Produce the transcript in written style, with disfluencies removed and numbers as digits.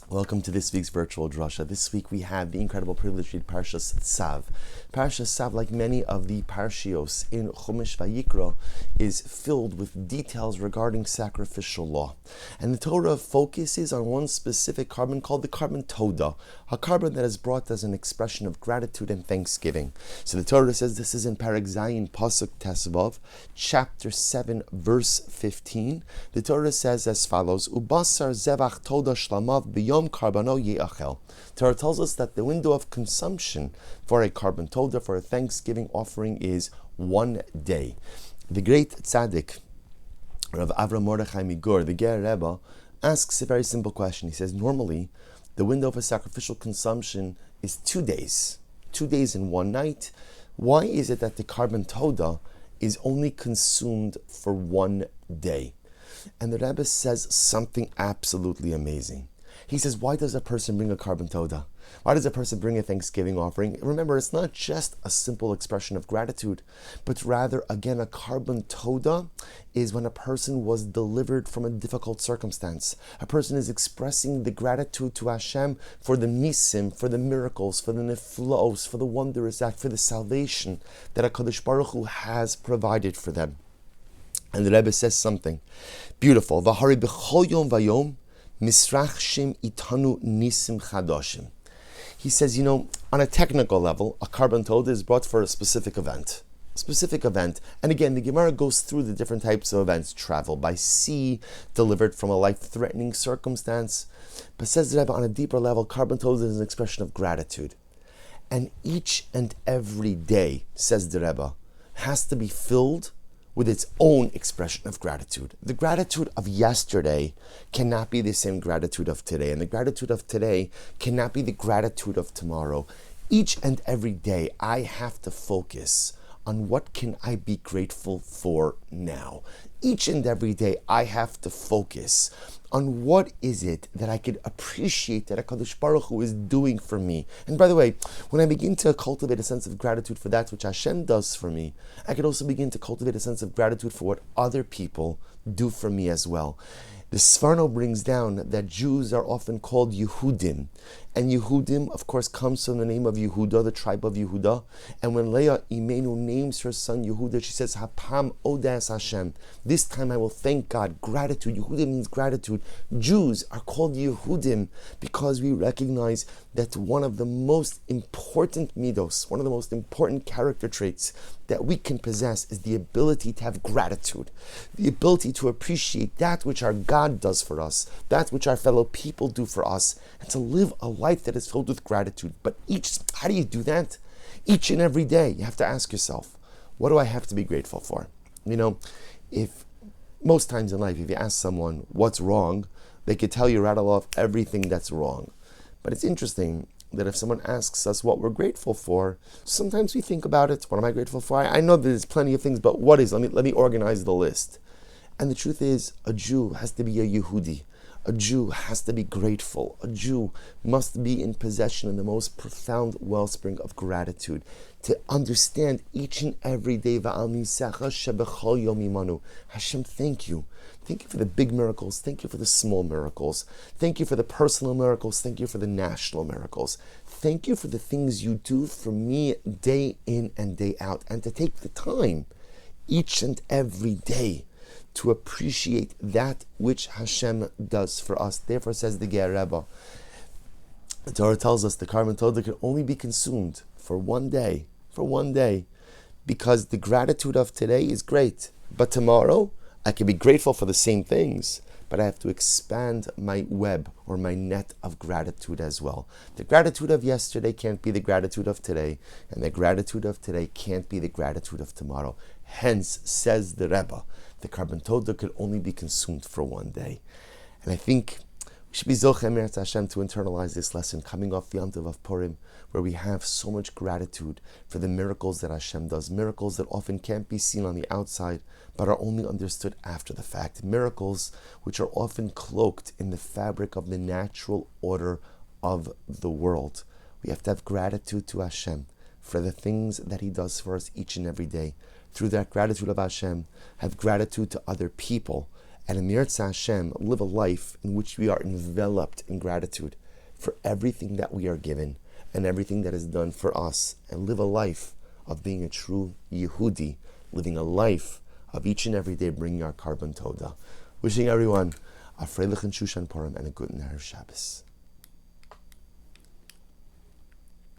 Welcome to this week's virtual Drasha. This week we have the incredible privilege to read Parshas Tzav. Parshas Tzav, like many of the Parshios in Chumash Vayikra, is filled with details regarding sacrificial law. And the Torah focuses on one specific carbon called the carbon Toda, a carbon that is brought as an expression of gratitude and thanksgiving. So the Torah says this is in Parag Zayin Pasuk Tesvav, chapter 7, verse 15. The Torah says as follows: Ubasar zevach Toda shlamav b'yom Karbano Ye'achel. Torah tells us that the window of consumption for a carbon toda, for a Thanksgiving offering, is 1 day. The great tzaddik, Rav Avram Mordechai Migur, the Ger Rebbe, asks a very simple question. He says, normally, the window of a sacrificial consumption is 2 days. 2 days and 1 night. Why is it that the carbon toda is only consumed for 1 day? And the Rebbe says something absolutely amazing. He says, why does a person bring a carbon toda? Why does a person bring a Thanksgiving offering? Remember, it's not just a simple expression of gratitude, but rather, again, a carbon toda is when a person was delivered from a difficult circumstance. A person is expressing the gratitude to Hashem for the nisim, for the miracles, for the neflaos, for the wondrous act, for the salvation that HaKadosh Baruch Hu has provided for them. And the Rebbe says something beautiful. V'hari b'chol yom vayom misrachshim itanu nisim chadoshim. He says, on a technical level, a carbon toda is brought for a specific event. And again, the Gemara goes through the different types of events: travel by sea, delivered from a life-threatening circumstance. But says the Rebbe, on a deeper level, carbon toda is an expression of gratitude. And each and every day, says the Rebbe, has to be filled with its own expression of gratitude. The gratitude of yesterday cannot be the same gratitude of today, and the gratitude of today cannot be the gratitude of tomorrow. Each and every day, I have to focus on what can I be grateful for now. Each and every day, I have to focus on what is it that I could appreciate that HaKadosh Baruch Hu is doing for me. And by the way, when I begin to cultivate a sense of gratitude for that which Hashem does for me, I could also begin to cultivate a sense of gratitude for what other people do for me as well. The Sforno brings down that Jews are often called Yehudim. And Yehudim, of course, comes from the name of Yehuda, the tribe of Yehuda. And when Leah Imenu names her son Yehuda, she says, Hapam Odas Hashem. This time I will thank God. Gratitude. Yehudim means gratitude. Jews are called Yehudim because we recognize that one of the most important midos, one of the most important character traits that we can possess is the ability to have gratitude, the ability to appreciate that which our God does for us, that which our fellow people do for us, and to live a life that is filled with gratitude. But how do you do that? Each and every day, you have to ask yourself, what do I have to be grateful for? If most times in life, if you ask someone what's wrong, they could tell you, rattle off everything that's wrong. But it's interesting that if someone asks us what we're grateful for, sometimes we think about it. What am I grateful for? I know that there's plenty of things, but what is? Let me organize the list. And the truth is, a Jew has to be a Yehudi. A Jew has to be grateful. A Jew must be in possession of the most profound wellspring of gratitude. To understand each and every day, Hashem, thank you. Thank you for the big miracles. Thank you for the small miracles. Thank you for the personal miracles. Thank you for the national miracles. Thank you for the things you do for me day in and day out. And to take the time each and every day to appreciate that which Hashem does for us. Therefore, says the Ger Rebbe, the Torah tells us the carbon toda can only be consumed for 1 day, because the gratitude of today is great. But tomorrow, I can be grateful for the same things, but I have to expand my web or my net of gratitude as well. The gratitude of yesterday can't be the gratitude of today, and the gratitude of today can't be the gratitude of tomorrow. Hence, says the Rebbe, the carbon toda could only be consumed for 1 day. And I think we should be Zocheh Meretz Hashem to internalize this lesson coming off the Yom Tov of Purim, where we have so much gratitude for the miracles that Hashem does, miracles that often can't be seen on the outside, but are only understood after the fact, miracles which are often cloaked in the fabric of the natural order of the world. We have to have gratitude to Hashem for the things that He does for us each and every day. Through that gratitude of Hashem, have gratitude to other people, and in Yirtzeh Hashem, live a life in which we are enveloped in gratitude for everything that we are given and everything that is done for us, and live a life of being a true Yehudi, living a life of each and every day bringing our carbon toda. Wishing everyone a Freilich and Shushan Purim and a good Erev Shabbos.